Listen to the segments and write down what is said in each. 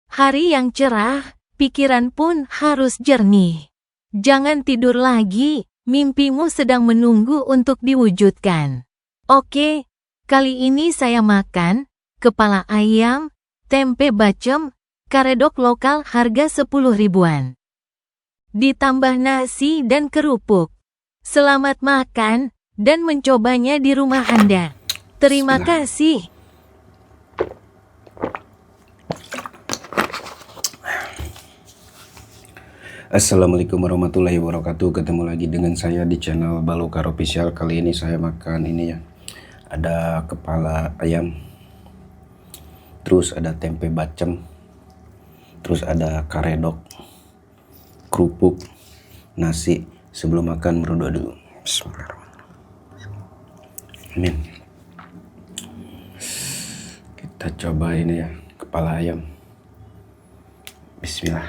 Hari yang cerah, pikiran pun harus jernih. Jangan tidur lagi, mimpimu sedang menunggu untuk diwujudkan. Oke, kali ini saya makan kepala ayam, tempe bacem, karedok lokal harga 10 ribuan. Ditambah nasi dan kerupuk. Selamat makan dan mencobanya di rumah Anda. Terima kasih. Assalamualaikum warahmatullahi wabarakatuh. Ketemu lagi dengan saya di channel Balokar Official. Kali ini saya makan ini ya. Ada kepala ayam, terus ada tempe bacem, terus ada karedok, kerupuk, nasi. Sebelum makan berdoa dulu. Bismillahirrahmanirrahim. Amin. Kita coba ini ya, kepala ayam. Bismillah.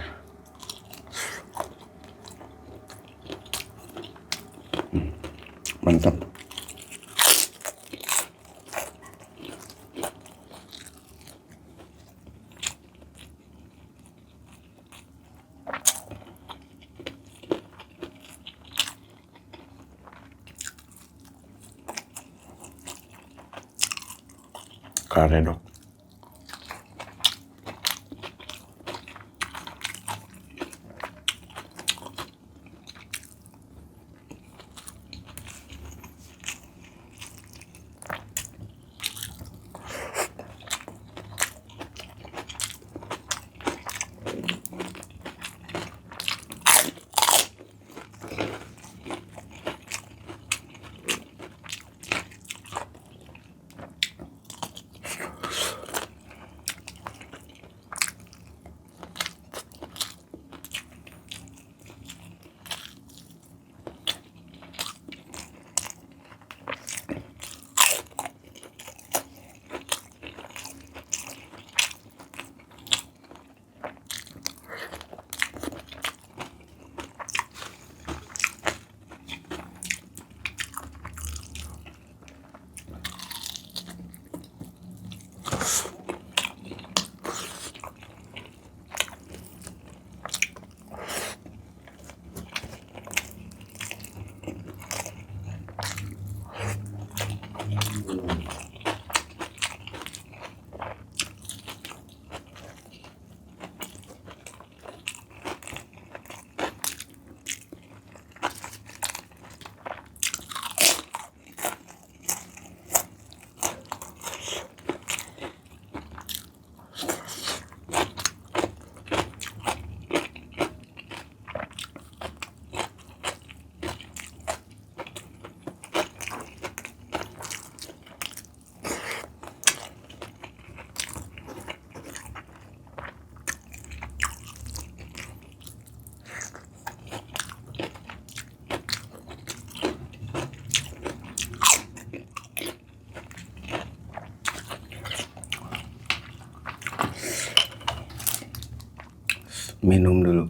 Mantap. Karedok. Minum dulu.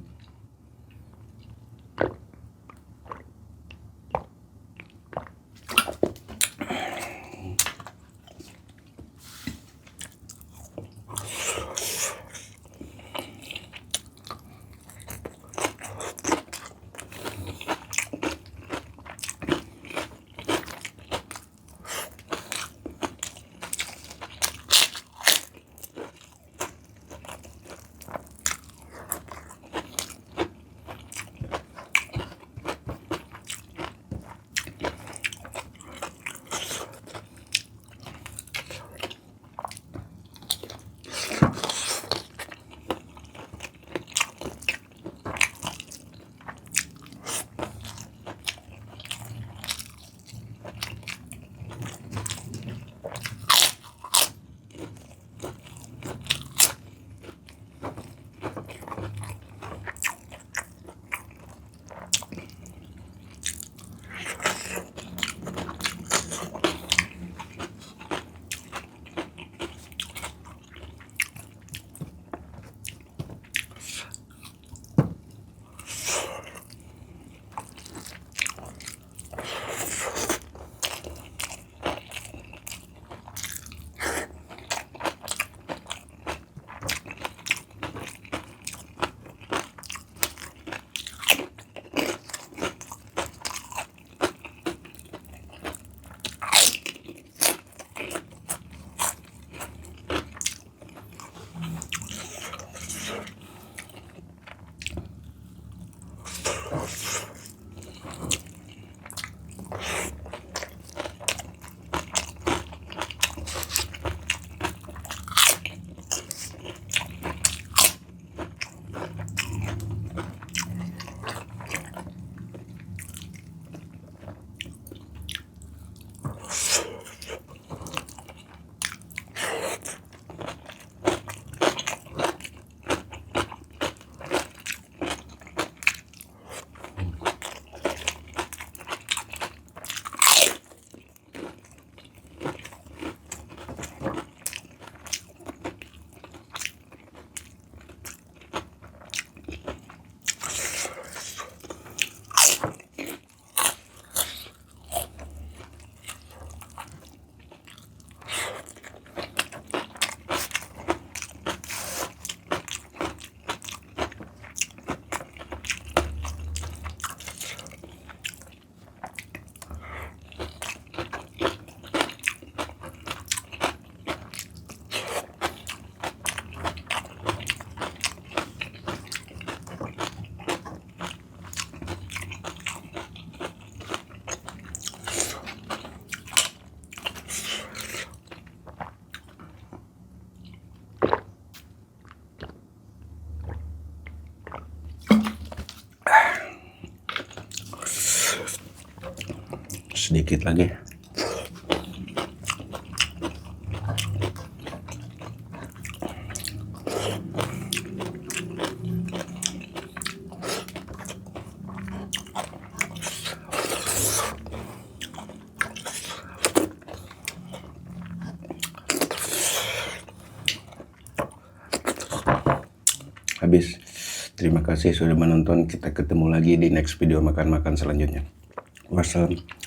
sedikit lagi. Habis. Terima kasih sudah menonton. Kita ketemu lagi di next video makan-makan selanjutnya. Wassalam.